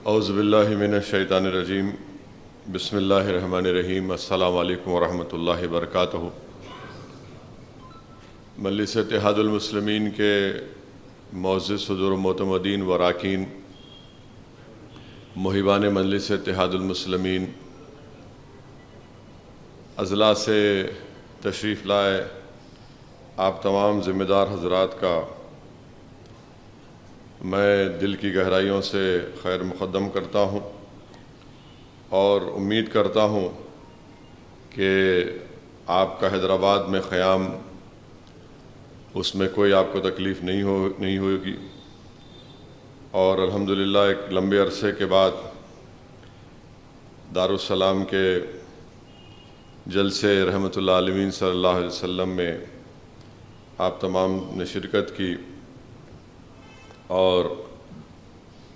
اعوذ باللہ من الشیطان الرجیم بسم اللہ الرحمن الرحیم السلام علیکم ورحمۃ اللہ وبرکاتہ۔ مجلس اتحاد المسلمین کے معزز صدور و معتمدین و اراکین، محبان مجلس اتحاد المسلمین، اضلاع سے تشریف لائے آپ تمام ذمہ دار حضرات کا میں دل کی گہرائیوں سے خیر مقدم کرتا ہوں اور امید کرتا ہوں کہ آپ کا حیدرآباد میں قیام اس میں کوئی آپ کو تکلیف نہیں ہوگی، اور الحمدللہ ایک لمبے عرصے کے بعد دارالسلام کے جلسے رحمۃ اللہ علیہ صلی اللہ علیہ وسلم میں آپ تمام نے شرکت کی، اور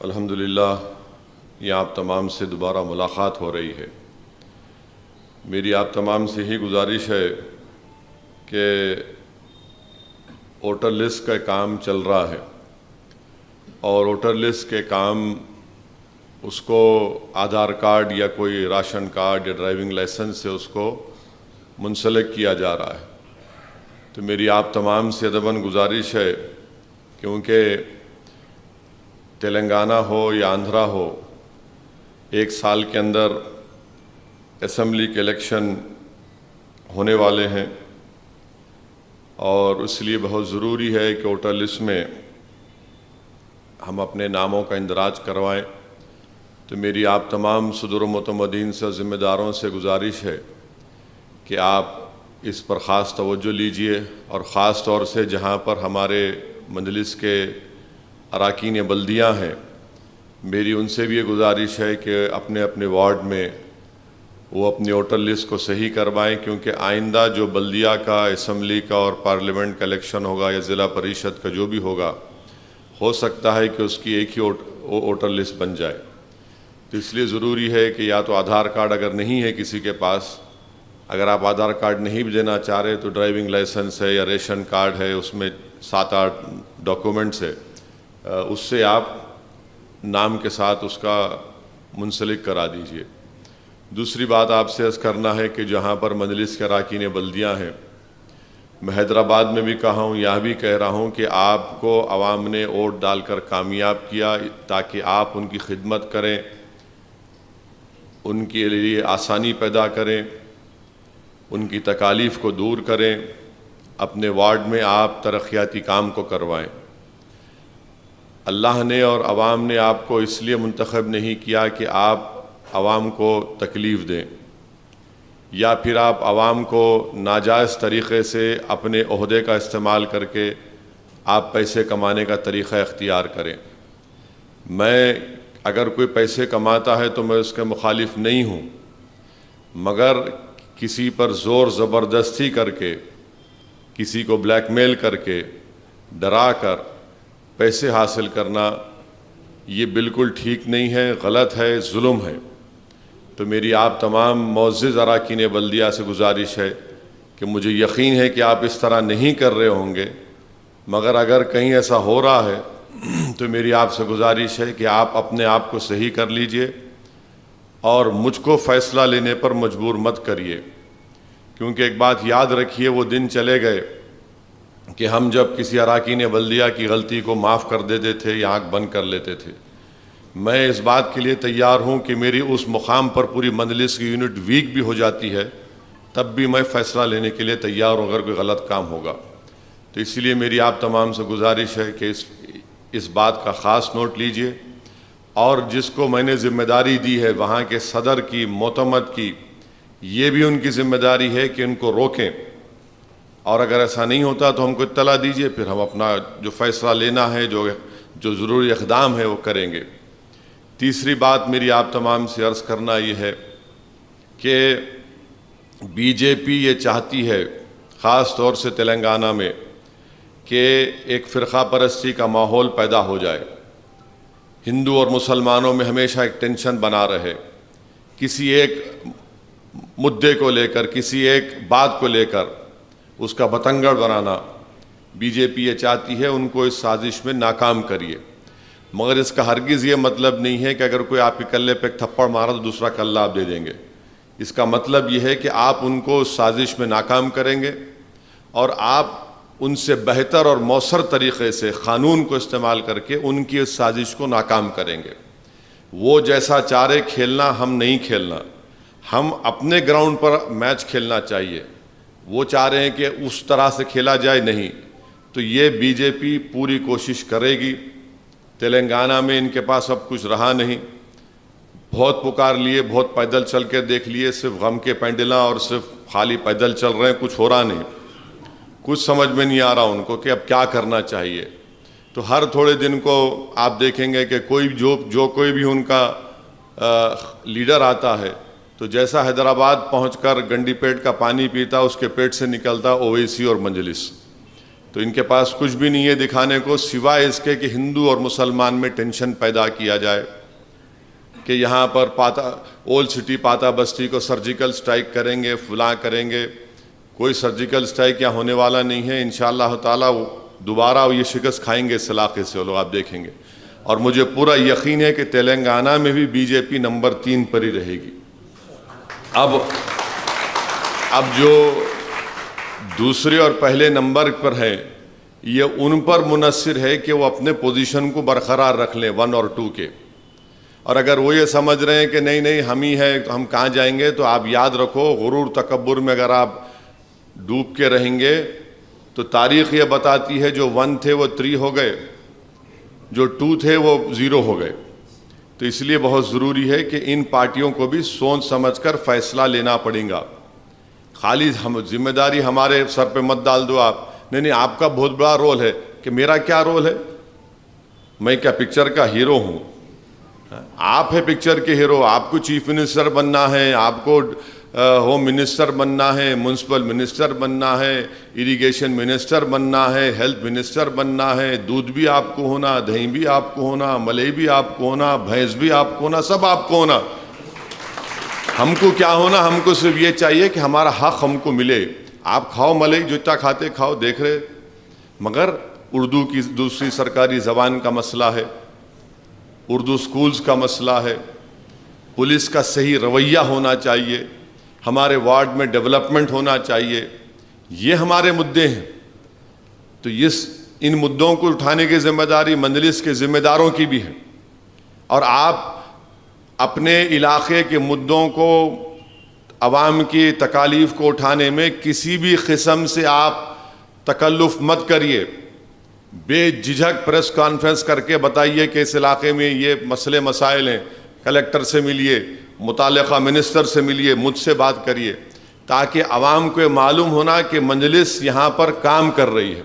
الحمدللہ یہ آپ تمام سے دوبارہ ملاقات ہو رہی ہے۔ میری آپ تمام سے ہی گزارش ہے کہ ووٹر لسٹ کا کام چل رہا ہے، اور ووٹر لسٹ کے کام اس کو آدھار کارڈ یا کوئی راشن کارڈ یا ڈرائیونگ لائسنس سے اس کو منسلک کیا جا رہا ہے۔ تو میری آپ تمام سے ادباً گزارش ہے، کیونکہ تلنگانہ ہو یا آندھرا ہو، ایک سال کے اندر اسمبلی کے الیکشن ہونے والے ہیں، اور اس لیے بہت ضروری ہے کہ ووٹر لسٹ میں ہم اپنے ناموں کا اندراج کروائیں۔ تو میری آپ تمام صدور و معتمدین سے، ذمہ داروں سے گزارش ہے کہ آپ اس پر خاص توجہ لیجئے، اور خاص طور سے جہاں پر ہمارے مجلس کے اراکین بلدیہ ہیں، میری ان سے بھی یہ گزارش ہے کہ اپنے اپنے وارڈ میں وہ اپنی ووٹر لسٹ کو صحیح کروائیں، کیونکہ آئندہ جو بلدیہ کا، اسمبلی کا اور پارلیمنٹ کا الیکشن ہوگا یا ضلع پریشد کا جو بھی ہوگا، ہو سکتا ہے کہ اس کی ایک ہی ووٹر لسٹ بن جائے۔ تو اس لیے ضروری ہے کہ یا تو آدھار کارڈ اگر نہیں ہے کسی کے پاس، اگر آپ آدھار کارڈ نہیں بھی دینا چاہ رہے تو ڈرائیونگ لائسنس ہے یا ریشن کارڈ ہے، اس میں 7-8 ڈاکومنٹس ہے، اس سے آپ نام کے ساتھ اس کا منسلک کرا دیجئے۔ دوسری بات آپ سے عرض کرنا ہے کہ جہاں پر مجلس کے اراکین بلدیہ ہیں، میں حیدرآباد میں بھی کہا ہوں، یہاں بھی کہہ رہا ہوں کہ آپ کو عوام نے ووٹ ڈال کر کامیاب کیا تاکہ آپ ان کی خدمت کریں، ان کے لیے آسانی پیدا کریں، ان کی تکالیف کو دور کریں، اپنے وارڈ میں آپ ترقیاتی کام کو کروائیں۔ اللہ نے اور عوام نے آپ کو اس لیے منتخب نہیں کیا کہ آپ عوام کو تکلیف دیں، یا پھر آپ عوام کو ناجائز طریقے سے اپنے عہدے کا استعمال کر کے آپ پیسے کمانے کا طریقہ اختیار کریں۔ میں اگر کوئی پیسے کماتا ہے تو میں اس کے مخالف نہیں ہوں، مگر کسی پر زور زبردستی کر کے، کسی کو بلیک میل کر کے، ڈرا کر پیسے حاصل کرنا یہ بالکل ٹھیک نہیں ہے، غلط ہے، ظلم ہے۔ تو میری آپ تمام معزز اراکین بلدیہ سے گزارش ہے کہ مجھے یقین ہے کہ آپ اس طرح نہیں کر رہے ہوں گے، مگر اگر کہیں ایسا ہو رہا ہے تو میری آپ سے گزارش ہے کہ آپ اپنے آپ کو صحیح کر لیجئے، اور مجھ کو فیصلہ لینے پر مجبور مت کریے، کیونکہ ایک بات یاد رکھیے، وہ دن چلے گئے کہ ہم جب کسی اراکین بلدیہ کی غلطی کو معاف کر دیتے تھے یا آنکھ بند کر لیتے تھے۔ میں اس بات کے لیے تیار ہوں کہ میری اس مقام پر پوری مجلس کی یونٹ ویک بھی ہو جاتی ہے، تب بھی میں فیصلہ لینے کے لیے تیار ہوں اگر کوئی غلط کام ہوگا۔ تو اسی لیے میری آپ تمام سے گزارش ہے کہ اس بات کا خاص نوٹ لیجئے، اور جس کو میں نے ذمہ داری دی ہے وہاں کے صدر کی، معتمد کی، یہ بھی ان کی ذمہ داری ہے کہ ان کو روکیں، اور اگر ایسا نہیں ہوتا تو ہم کو اطلاع دیجئے، پھر ہم اپنا جو فیصلہ لینا ہے، جو ضروری اقدام ہے وہ کریں گے۔ تیسری بات میری آپ تمام سے عرض کرنا یہ ہے کہ بی جے پی یہ چاہتی ہے، خاص طور سے تلنگانہ میں، کہ ایک فرقہ پرستی کا ماحول پیدا ہو جائے، ہندو اور مسلمانوں میں ہمیشہ ایک ٹینشن بنا رہے، کسی ایک مدعے کو لے کر، کسی ایک بات کو لے کر اس کا بتنگڑ بنانا بی جے پی یہ چاہتی ہے، ان کو اس سازش میں ناکام کریے۔ مگر اس کا ہرگز یہ مطلب نہیں ہے کہ اگر کوئی آپ کے کلے پہ ایک تھپڑ مارا تو دوسرا کلہ آپ دے دیں گے. اس کا مطلب یہ ہے کہ آپ ان کو سازش میں ناکام کریں گے اور آپ ان سے بہتر اور مؤثر طریقے سے قانون کو استعمال کر کے ان کی اس سازش کو ناکام کریں گے. وہ جیسا چاہ رہے کھیلنا ہم نہیں کھیلنا. ہم اپنے گراؤنڈ پر میچ کھیلنا چاہیے. وہ چاہ رہے ہیں کہ اس طرح سے کھیلا جائے, نہیں. تو یہ بی جے پی پوری کوشش کرے گی. تلنگانہ میں ان کے پاس اب کچھ رہا نہیں. بہت پکار لیے, بہت پیدل چل کے دیکھ لیے, صرف غم کے پینڈلاں اور صرف خالی پیدل چل رہے ہیں, کچھ ہو رہا نہیں. کچھ سمجھ میں نہیں آ رہا ان کو کہ اب کیا کرنا چاہیے. تو ہر تھوڑے دن کو آپ دیکھیں گے کہ کوئی بھی ان کا لیڈر آتا ہے تو جیسا حیدرآباد پہنچ کر گنڈی پیٹ کا پانی پیتا, اس کے پیٹ سے نکلتا اویسی اور مجلس. تو ان کے پاس کچھ بھی نہیں ہے دکھانے کو سوائے اس کے کہ ہندو اور مسلمان میں ٹینشن پیدا کیا جائے کہ یہاں پر اولڈ سٹی پاتا بستی کو سرجیکل سٹرائک کریں گے, فلاں کریں گے. کوئی سرجیکل سٹرائک یہاں ہونے والا نہیں ہے. انشاءاللہ تعالیٰ دوبارہ یہ شکست کھائیں گے اس علاقے سے وہ لوگ, آپ دیکھیں گے. اور مجھے پورا یقین ہے کہ تلنگانہ میں بھی بی جے پی نمبر 3 پر ہی رہے گی. اب جو دوسرے اور پہلے نمبر پر ہیں یہ ان پر منحصر ہے کہ وہ اپنے پوزیشن کو برقرار رکھ لیں 1 اور 2 کے. اور اگر وہ یہ سمجھ رہے ہیں کہ نہیں ہم ہی ہیں تو ہم کہاں جائیں گے, تو آپ یاد رکھو غرور تکبر میں اگر آپ ڈوب کے رہیں گے تو تاریخ یہ بتاتی ہے جو 1 تھے وہ 3 ہو گئے, جو 2 تھے وہ 0 ہو گئے. تو اس لیے بہت ضروری ہے کہ ان پارٹیوں کو بھی سوچ سمجھ کر فیصلہ لینا پڑے گا. خالی ذمہ داری ہمارے سر پہ مت ڈال دو آپ. نہیں آپ کا بہت بڑا رول ہے. کہ میرا کیا رول ہے؟ میں کیا پکچر کا ہیرو ہوں؟ آپ ہے پکچر کے ہیرو. آپ کو چیف منسٹر بننا ہے, آپ کو ہوم منسٹر بننا ہے, میونسپل منسٹر بننا ہے, اریگیشن منسٹر بننا ہے, ہیلتھ منسٹر بننا ہے. دودھ بھی آپ کو ہونا, دہی بھی آپ کو ہونا, ملائی بھی آپ کو ہونا, بھینس بھی آپ کو ہونا, سب آپ کو ہونا. ہم کو کیا ہونا؟ ہم کو صرف یہ چاہیے کہ ہمارا حق ہم کو ملے. آپ کھاؤ ملائی, جو اتنا کھاتے کھاؤ, دیکھ رہے. مگر اردو کی دوسری سرکاری زبان کا مسئلہ ہے, اردو سکولز کا مسئلہ ہے, پولیس کا صحیح رویہ ہونا چاہیے, ہمارے وارڈ میں ڈیولپمنٹ ہونا چاہیے. یہ ہمارے مدعے ہیں. تو ان مدعوں کو اٹھانے کی ذمہ داری مجلس کے ذمہ داروں کی بھی ہے. اور آپ اپنے علاقے کے مدعوں کو, عوام کی تکالیف کو اٹھانے میں کسی بھی قسم سے آپ تکلف مت کریے. بے جھجھک پریس کانفرنس کر کے بتائیے کہ اس علاقے میں یہ مسئلے مسائل ہیں. کلیکٹر سے ملیے, متعلقہ منسٹر سے ملیے, مجھ سے بات کریے, تاکہ عوام کو معلوم ہونا کہ مجلس یہاں پر کام کر رہی ہے.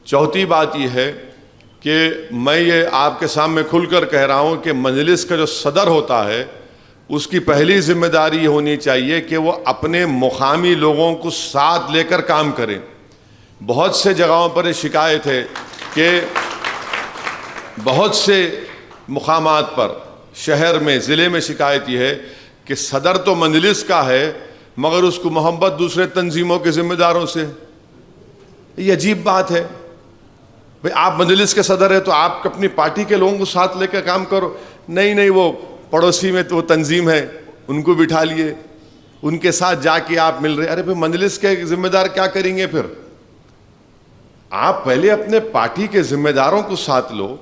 چوتھی بات یہ ہے کہ میں یہ آپ کے سامنے کھل کر کہہ رہا ہوں کہ مجلس کا جو صدر ہوتا ہے اس کی پہلی ذمہ داری یہ ہونی چاہیے کہ وہ اپنے مقامی لوگوں کو ساتھ لے کر کام کریں. بہت سے جگہوں پر یہ شکایت ہے کہ بہت سے مقامات پر شہر میں, ضلع میں شکایت یہ ہے کہ صدر تو مجلس کا ہے مگر اس کو محبت دوسرے تنظیموں کے ذمہ داروں سے. یہ عجیب بات ہے. بھئی آپ مجلس کے صدر ہیں تو آپ اپنی پارٹی کے لوگوں کو ساتھ لے کر کام کرو. نہیں وہ پڑوسی میں تو وہ تنظیم ہے, ان کو بٹھا لیے, ان کے ساتھ جا کے آپ مل رہے. ارے پھر مجلس کے ذمہ دار کیا کریں گے؟ پھر آپ پہلے اپنے پارٹی کے ذمہ داروں کو ساتھ لو,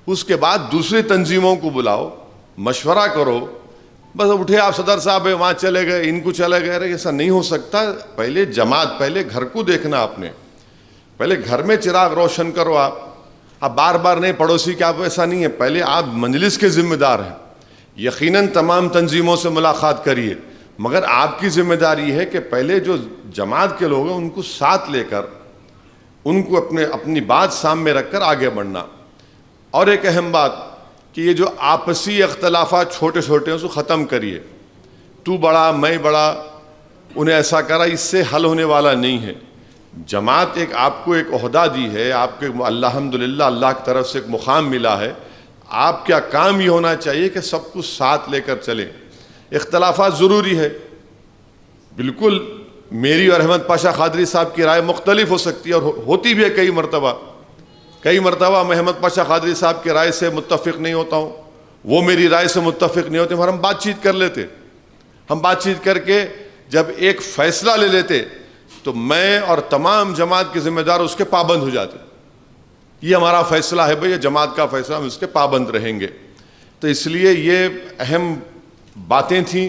اس کے بعد دوسری تنظیموں کو بلاؤ, مشورہ کرو. بس اٹھے آپ صدر صاحب وہاں چلے گئے, ان کو چلے گئے. ارے ایسا نہیں ہو سکتا. پہلے جماعت, پہلے گھر کو دیکھنا آپ نے, پہلے گھر میں چراغ روشن کرو. آپ بار بار نہیں پڑوسی کے, آپ ایسا نہیں ہے. پہلے آپ مجلس کے ذمہ دار ہیں. یقیناً تمام تنظیموں سے ملاقات کریے, مگر آپ کی ذمہ داری ہے کہ پہلے جو جماعت کے لوگ ہیں ان کو ساتھ لے کر, ان کو اپنی بات سامنے رکھ کر آگے بڑھنا. اور ایک اہم بات کہ یہ جو آپسی اختلافات چھوٹے چھوٹے ہیں اس کو ختم کریے. تو بڑا میں بڑا, انہیں ایسا کرا, اس سے حل ہونے والا نہیں ہے. جماعت آپ کو ایک عہدہ دی ہے, آپ کے الحمدللہ اللہ کی طرف سے ایک مقام ملا ہے. آپ کا کام یہ ہونا چاہیے کہ سب کو ساتھ لے کر چلیں. اختلافات ضروری ہے, بالکل. میری اور احمد پاشا قادری صاحب کی رائے مختلف ہو سکتی ہے اور ہوتی بھی ہے کئی مرتبہ, کئی مرتبہ میں احمد پاشا قادری صاحب کی رائے سے متفق نہیں ہوتا ہوں, وہ میری رائے سے متفق نہیں ہوتے, مگر ہم بات چیت کر لیتے. ہم بات چیت کر کے جب ایک فیصلہ لے لیتے تو میں اور تمام جماعت کے ذمہ دار اس کے پابند ہو جاتے. یہ ہمارا فیصلہ ہے بھئی, یہ جماعت کا فیصلہ, ہم اس کے پابند رہیں گے. تو اس لیے یہ اہم باتیں تھیں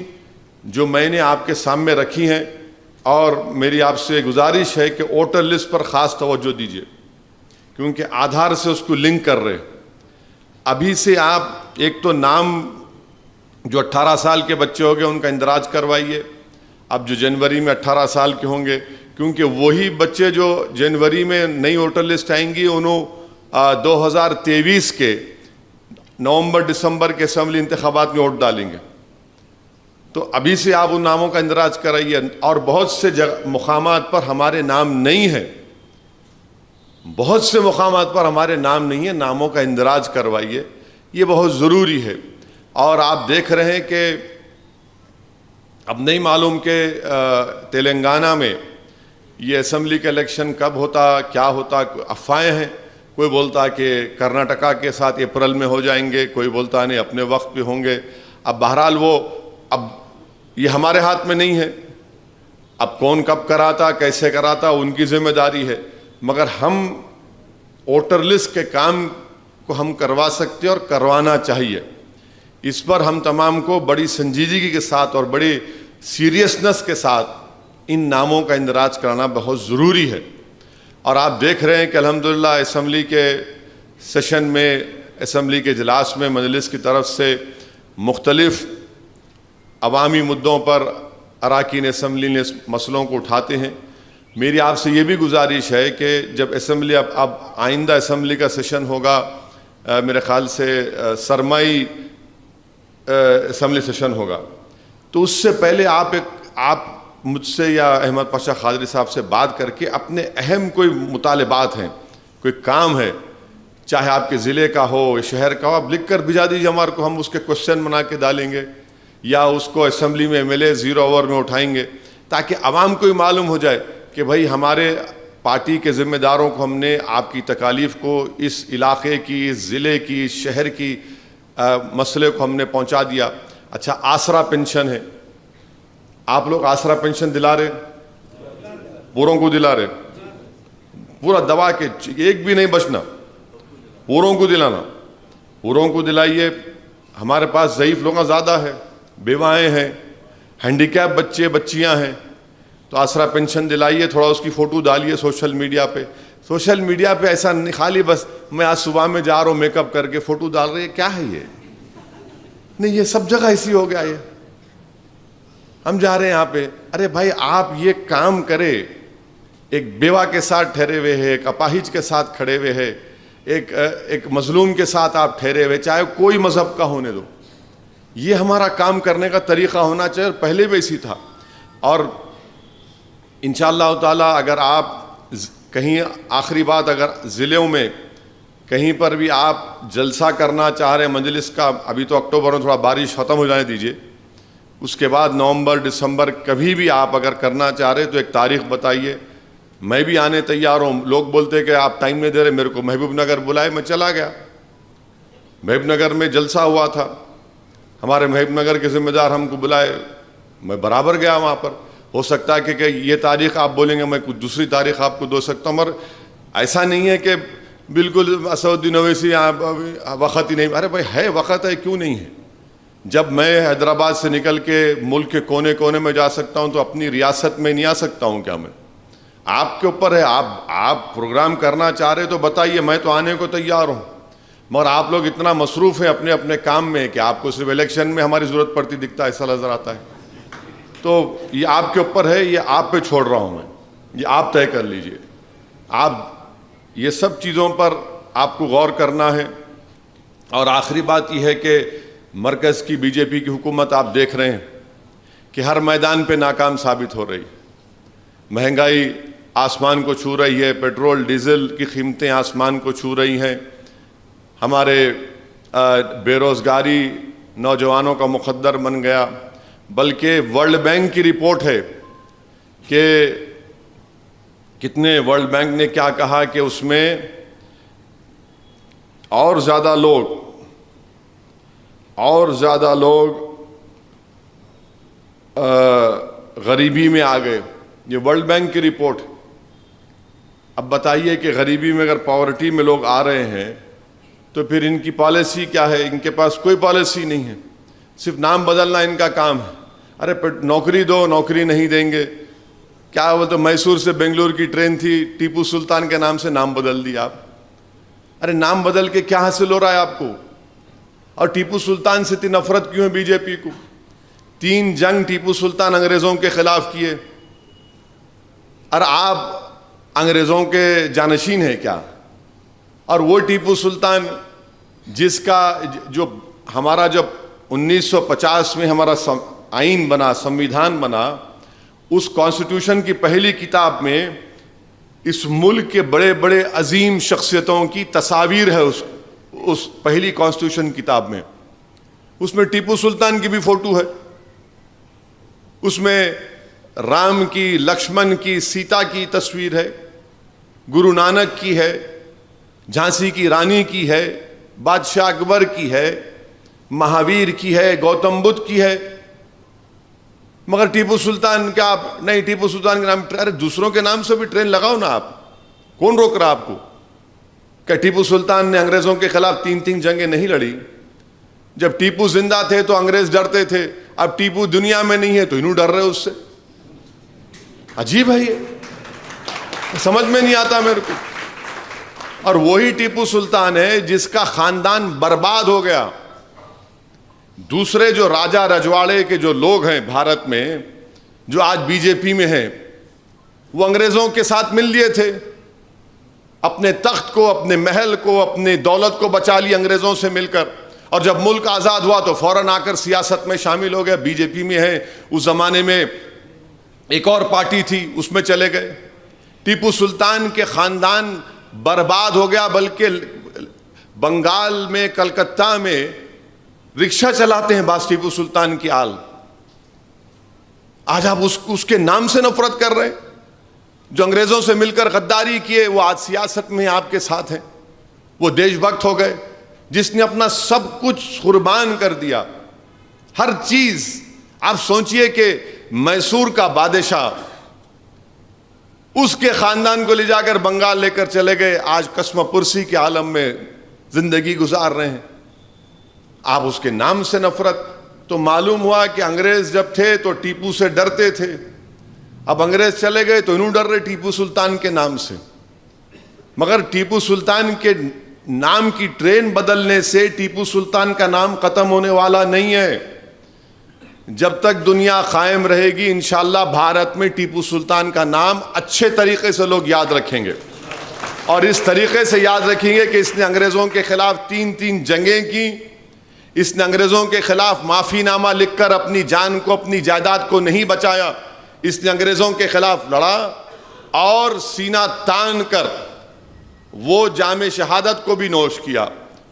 جو میں نے آپ کے سامنے رکھی ہیں, اور میری آپ سے گزارش ہے کہ ووٹر لسٹ پر خاص توجہ دیجیے, کیونکہ آدھار سے اس کو لنک کر رہے. ابھی سے آپ ایک تو نام جو 18 سال کے بچے ہو گئے ان کا اندراج کروائیے. اب جو جنوری میں 18 سال کے ہوں گے, کیونکہ وہی بچے جو جنوری میں نئی ووٹر لسٹ آئیں گی انہوں 2023 کے نومبر دسمبر کے اسمبلی انتخابات میں ووٹ ڈالیں گے. تو ابھی سے آپ ان ناموں کا اندراج کرائیے. اور بہت سے مقامات پر ہمارے نام نہیں ہیں, بہت سے مقامات پر ہمارے نام نہیں ہیں, ناموں کا اندراج کروائیے, یہ بہت ضروری ہے. اور آپ دیکھ رہے ہیں کہ اب نہیں معلوم کہ تلنگانہ میں یہ اسمبلی کا الیکشن کب ہوتا, کیا ہوتا, افواہیں ہیں. کوئی بولتا کہ کرناٹکا کے ساتھ اپریل میں ہو جائیں گے, کوئی بولتا نہیں اپنے وقت پہ ہوں گے. اب بہرحال وہ اب یہ ہمارے ہاتھ میں نہیں ہے, اب کون کب کراتا کیسے کراتا ان کی ذمہ داری ہے. مگر ہم ووٹر لسٹ کے کام کو ہم کروا سکتے اور کروانا چاہیے. اس پر ہم تمام کو بڑی سنجیدگی کے ساتھ اور بڑی سیریسنس کے ساتھ ان ناموں کا اندراج کرانا بہت ضروری ہے. اور آپ دیکھ رہے ہیں کہ الحمدللہ اسمبلی کے سیشن میں, اسمبلی کے اجلاس میں مجلس کی طرف سے مختلف عوامی مدعوں پر اراکین اسمبلی نے مسئلوں کو اٹھاتے ہیں. میری آپ سے یہ بھی گزارش ہے کہ جب اسمبلی اب آئندہ اسمبلی کا سیشن ہوگا, میرے خیال سے سرمائی اسمبلی سیشن ہوگا, تو اس سے پہلے آپ مجھ سے یا احمد پاشا قادری صاحب سے بات کر کے اپنے اہم کوئی مطالبات ہیں, کوئی کام ہے, چاہے آپ کے ضلع کا ہو شہر کا ہو, آپ لکھ کر بھیجا دیجیے ہمارے کو, ہم اس کے کوشچن بنا کے ڈالیں گے یا اس کو اسمبلی میں MLA 0 اوور میں اٹھائیں گے, تاکہ عوام کو معلوم ہو جائے کہ بھائی ہمارے پارٹی کے ذمہ داروں کو ہم نے آپ کی تکالیف کو, اس علاقے کی, اس ضلع کی, اس شہر کی مسئلے کو ہم نے پہنچا دیا. اچھا, آسرا پینشن ہے, آپ لوگ آسرا پینشن دلا رہے, پوروں کو دلا رہے, پورا دبا کے ایک بھی نہیں بچنا, پوروں کو دلانا, پوروں کو دلائیے. ہمارے پاس ضعیف لوگ زیادہ ہے, بیوائیں ہیں, ہینڈیکیپ بچے بچیاں ہیں, تو آسرا پینشن دلائیے. تھوڑا اس کی فوٹو ڈالیے سوشل میڈیا پہ. سوشل میڈیا پہ ایسا نہیں خالی بس میں آج صبح میں جا رہا ہوں میک اپ کر کے فوٹو ڈال رہے, کیا ہے یہ؟ نہیں, یہ سب جگہ ایسی ہو گیا. یہ ہم جا رہے ہیں یہاں پہ, ارے بھائی آپ یہ کام کرے, ایک بیوہ کے ساتھ ٹھہرے ہوئے ہیں, ایک اپاہج کے ساتھ کھڑے ہوئے ہیں, ایک مظلوم کے ساتھ آپ ٹھہرے ہوئے, چاہے کوئی مذہب کا ہونے دو. یہ ہمارا کام کرنے کا طریقہ ہونا چاہیے, پہلے بھی اسی تھا. اور انشاءاللہ تعالی اگر آپ کہیں, آخری بات, اگر ضلعوں میں کہیں پر بھی آپ جلسہ کرنا چاہ رہے ہیں مجلس کا, ابھی تو اکتوبر میں تھوڑا بارش ختم ہو جانے دیجیے, اس کے بعد نومبر دسمبر کبھی بھی آپ اگر کرنا چاہ رہے تو ایک تاریخ بتائیے, میں بھی آنے تیار ہوں. لوگ بولتے کہ آپ ٹائم نہیں دے رہے, میرے کو محبوب نگر بلائے, میں چلا گیا. محبوب نگر میں جلسہ ہوا تھا, ہمارے محبوب نگر کے ذمہ دار ہم کو بلائے, میں برابر گیا وہاں پر. ہو سکتا ہے کہ یہ تاریخ آپ بولیں گے, میں کچھ دوسری تاریخ آپ کو دے سکتا ہوں, مگر ایسا نہیں ہے کہ بالکل اسدالدین اویسی وقت ہی نہیں. ارے بھائی ہے وقت, ہے, کیوں نہیں ہے؟ جب میں حیدرآباد سے نکل کے ملک کے کونے کونے میں جا سکتا ہوں تو اپنی ریاست میں نہیں آ سکتا ہوں کیا؟ میں, آپ کے اوپر ہے, آپ پروگرام کرنا چاہ رہے تو بتائیے, میں تو آنے کو تیار ہوں. مگر آپ لوگ اتنا مصروف ہیں اپنے اپنے کام میں کہ آپ کو صرف الیکشن میں ہماری ضرورت پڑتی دکھتا ہے, ایسا نظر آتا ہے. تو یہ آپ کے اوپر ہے, یہ آپ پہ چھوڑ رہا ہوں میں, یہ آپ طے کر لیجئے. آپ یہ سب چیزوں پر آپ کو غور کرنا ہے. اور آخری بات یہ ہے کہ مرکز کی BJP کی حکومت آپ دیکھ رہے ہیں کہ ہر میدان پہ ناکام ثابت ہو رہی. مہنگائی آسمان کو چھو رہی ہے, پیٹرول ڈیزل کی قیمتیں آسمان کو چھو رہی ہیں, ہمارے بے روزگاری نوجوانوں کا مقدر بن گیا. بلکہ ورلڈ بینک کی رپورٹ ہے کہ کتنے, ورلڈ بینک نے کیا کہا کہ اس میں اور زیادہ لوگ غریبی میں آ گئے. یہ ورلڈ بینک کی رپورٹ. اب بتائیے کہ غریبی میں اگر پاورٹی میں لوگ آ رہے ہیں تو پھر ان کی پالیسی کیا ہے؟ ان کے پاس کوئی پالیسی نہیں ہے, صرف نام بدلنا ان کا کام ہے. ارے نوکری دو, نوکری نہیں دیں گے. کیا وہ تو میسور سے بنگلور کی ٹرین تھی, ٹیپو سلطان کے نام سے نام بدل دیا آپ. ارے نام بدل کے کیا حاصل ہو رہا ہے آپ کو؟ اور ٹیپو سلطان سے اتنی نفرت کیوں ہے بی جے پی کو؟ 3 جنگ ٹیپو سلطان انگریزوں کے خلاف کیے, اور آپ انگریزوں کے جانشین ہیں کیا؟ اور وہ ٹیپو سلطان جس کا جو ہمارا جب 1950 میں ہمارا آئین بنا, سمویدھان بنا, اس کانسٹیٹیوشن کی پہلی کتاب میں اس ملک کے بڑے بڑے عظیم شخصیتوں کی تصاویر ہے. اس پہلی کانسٹیٹیوشن کتاب میں, اس میں ٹیپو سلطان کی بھی فوٹو ہے, اس میں رام کی, لکشمن کی, سیتا کی تصویر ہے, گرو نانک کی ہے, جھانسی کی رانی کی ہے, بادشاہ اکبر کی ہے, مہاویر کی ہے, گوتم بدھ کی ہے. مگر ٹیپو سلطان کیا آپ نہیں, ٹیپو سلطان کے نام, ارے دوسروں کے نام سے بھی ٹرین لگاؤ نا آپ, کون روک رہا آپ کو؟ کہ ٹیپو سلطان نے انگریزوں کے خلاف 3 جنگیں نہیں لڑی. جب ٹیپو زندہ تھے تو انگریز ڈرتے تھے, اب ٹیپو دنیا میں نہیں ہے تو انہوں ڈر رہے اس سے. عجیب ہے یہ, سمجھ میں نہیں آتا میرے کو. اور وہی ٹیپو سلطان ہے جس کا خاندان برباد ہو گیا. دوسرے جو راجا رجواڑے کے جو لوگ ہیں بھارت میں, جو آج بی جے پی میں ہیں, وہ انگریزوں کے ساتھ مل لیے تھے, اپنے تخت کو, اپنے محل کو, اپنی دولت کو بچا لی انگریزوں سے مل کر. اور جب ملک آزاد ہوا تو فوراً آ کر سیاست میں شامل ہو گئے, بی جے پی میں ہیں. اس زمانے میں ایک اور پارٹی تھی, اس میں چلے گئے. ٹیپو سلطان کے خاندان برباد ہو گیا, بلکہ بنگال میں, کلکتہ میں رکشہ چلاتے ہیں باس ٹیپو سلطان کی آل. آج آپ اس کے نام سے نفرت کر رہے ہیں. جو انگریزوں سے مل کر غداری کیے وہ آج سیاست میں آپ کے ساتھ ہیں. وہ دیش بھکت ہو گئے, جس نے اپنا سب کچھ قربان کر دیا, ہر چیز. آپ سوچئے کہ میسور کا بادشاہ, اس کے خاندان کو لے جا کر بنگال لے کر چلے گئے, آج قسم پرسی کے عالم میں زندگی گزار رہے ہیں. آپ اس کے نام سے نفرت. تو معلوم ہوا کہ انگریز جب تھے تو ٹیپو سے ڈرتے تھے, اب انگریز چلے گئے تو انہوں ڈر رہے ٹیپو سلطان کے نام سے. مگر ٹیپو سلطان کے نام کی ٹرین بدلنے سے ٹیپو سلطان کا نام ختم ہونے والا نہیں ہے. جب تک دنیا قائم رہے گی انشاءاللہ بھارت میں ٹیپو سلطان کا نام اچھے طریقے سے لوگ یاد رکھیں گے, اور اس طریقے سے یاد رکھیں گے کہ اس نے انگریزوں کے خلاف 3 جنگیں کی, اس نے انگریزوں کے خلاف معافی نامہ لکھ کر اپنی جان کو, اپنی جائیداد کو نہیں بچایا, اس نے انگریزوں کے خلاف لڑا اور سینہ تان کر وہ جام شہادت کو بھی نوش کیا.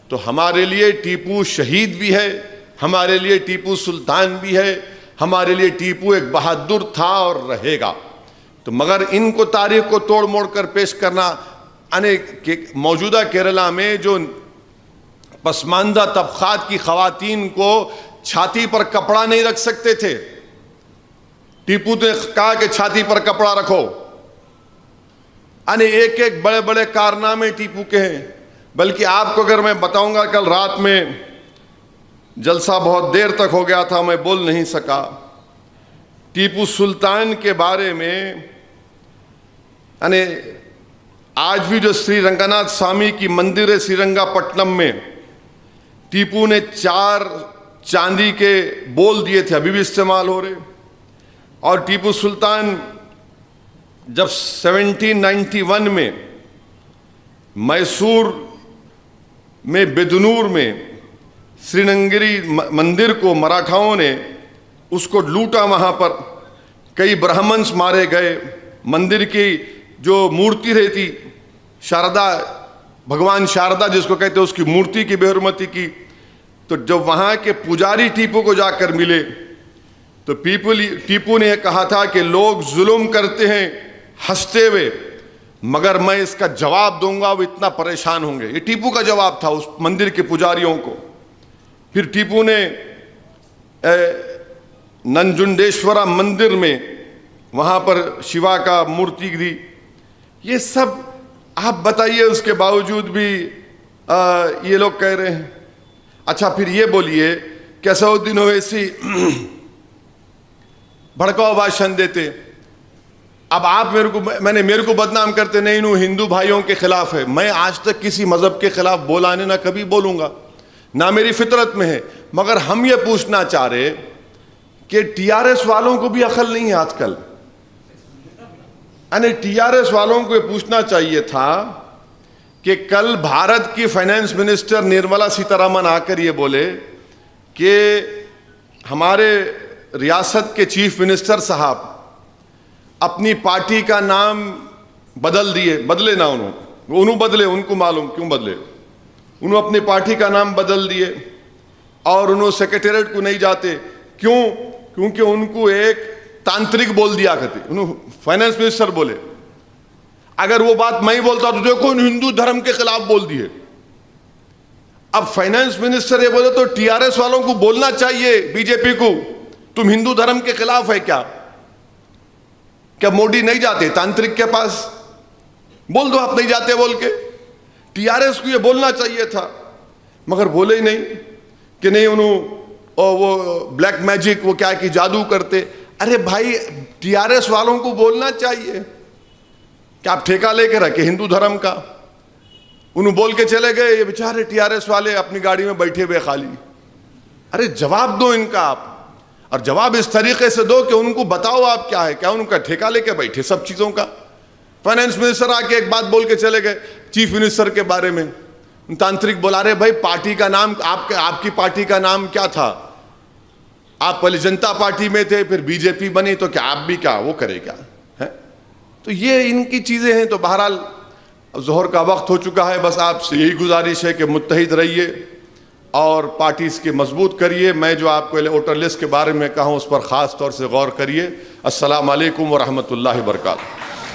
تو ہمارے لیے ٹیپو شہید بھی ہے, ہمارے لیے ٹیپو سلطان بھی ہے, ہمارے لیے ٹیپو ایک بہادر تھا اور رہے گا. تو مگر ان کو تاریخ کو توڑ موڑ کر پیش کرنا, موجودہ کیرلا میں جو پسماندہ طبقات کی خواتین کو چھاتی پر کپڑا نہیں رکھ سکتے تھے, ٹیپو نے کہا کہ چھاتی پر کپڑا رکھو. ایک ایک بڑے بڑے کارنامے ٹیپو کے ہیں. بلکہ آپ کو اگر میں بتاؤں گا, کل رات میں جلسہ بہت دیر تک ہو گیا تھا, میں بول نہیں سکا. ٹیپو سلطان کے بارے میں آج بھی جو سری رنگناتھ سوامی کی مندر ہے سری رنگا پٹنم میں, ٹیپو نے 4 چاندی کے بول دیے تھے, ابھی بھی استعمال ہو رہے. اور ٹیپو سلطان جب 1791 میں میسور میں بدنور میں سری رنگیری مندر کو مراٹھاؤں نے اس کو لوٹا, وہاں پر کئی برہمنس مارے گئے. مندر کی جو مورتی رہتی شاردا, بھگوان شاردا جس کو کہتے ہیں, اس کی مورتی کی بے حرمتی کی. تو جب وہاں کے پجاری ٹیپو کو جا کر ملے تو ٹیپو نے یہ کہا تھا کہ لوگ ظلم کرتے ہیں ہنستے ہوئے, مگر میں اس کا جواب دوں گا وہ اتنا پریشان ہوں گے. یہ ٹیپو کا جواب تھا اس مندر کے پجاریوں کو. پھر ٹیپو نے ننجنڈیشورا مندر میں وہاں پر شیوا کا مورتی دی. یہ سب آپ بتائیے, اس کے باوجود بھی یہ لوگ کہہ رہے ہیں. اچھا پھر یہ بولیے کہ اسدالدین اویسی بھڑکاؤ بھاشن دیتے. اب آپ میرے کو بدنام کرتے, نہیں انہوں ہندو بھائیوں کے خلاف ہے. میں آج تک کسی مذہب کے خلاف بولا نہیں, نہ کبھی بولوں گا, نہ میری فطرت میں ہے. مگر ہم یہ پوچھنا چاہ رہے کہ ٹی آر ایس والوں کو بھی عقل نہیں ہے آج کل. یعنی ٹی آر ایس والوں کو یہ پوچھنا چاہیے تھا کہ کل بھارت کی فائنانس منسٹر نرملا سیتارمن آ کر یہ بولے کہ ہمارے ریاست کے چیف منسٹر صاحب اپنی پارٹی کا نام بدلے نہ انہوں بدلے, ان کو معلوم کیوں بدلے. انہوں اپنی پارٹی کا نام بدل دیے اور انہوں سیکریٹریٹ کو نہیں جاتے. کیوں؟ کیونکہ ان کو ایک تانترک بول دیا کرتے. انہوں فائنانس منسٹر بولے. اگر وہ بات میں بولتا تو دیکھو ہندو دھرم کے خلاف بول دیے. اب فائنانس منسٹر یہ بولے تو ٹی آر ایس والوں کو بولنا چاہیے, بی جے پی کو, تم ہندو دھرم کے خلاف ہے کیا موڈی نہیں جاتے تانترک کے پاس؟ بول دو آپ نہیں جاتے بول کے. ٹی آر ایس کو یہ بولنا چاہیے تھا, مگر بولے ہی نہیں کہ نہیں انہوں وہ بلیک میجک وہ کیا کہ جادو کرتے. ارے بھائی ٹی آر ایس والوں کو بولنا چاہیے کہ آپ ٹھیکہ لے کے رکھے ہندو دھرم کا. انہوں بول کے چلے گئے, یہ بیچارے ٹی آر ایس والے اپنی گاڑی میں بیٹھے ہوئے خالی. ارے جواب دو ان کا آپ, اور جواب اس طریقے سے دو کہ ان کو بتاؤ آپ کیا ہے, کیا ان کا ٹھیکہ لے کے بیٹھے سب چیزوں کا. فائنانس منسٹر آ کے ایک بات بول کے چلے گئے چیف منسٹر کے بارے میں. تانترک بلا رہے بھائی پارٹی کا نام آپ کی پارٹی کا نام کیا تھا؟ آپ پہلے جنتا پارٹی میں تھے, پھر بی جے پی بنی, تو کیا آپ بھی کیا وہ کرے کیا ہے؟ تو یہ ان کی چیزیں ہیں. تو بہرحال ظہر کا وقت ہو چکا ہے. بس آپ سے یہی گزارش ہے کہ متحد رہیے اور پارٹیز کے مضبوط کریے. میں جو آپ کو ووٹر لسٹ کے بارے میں کہا ہوں اس پر خاص طور سے غور کریے. السلام علیکم ورحمۃ اللہ وبرکاتہ.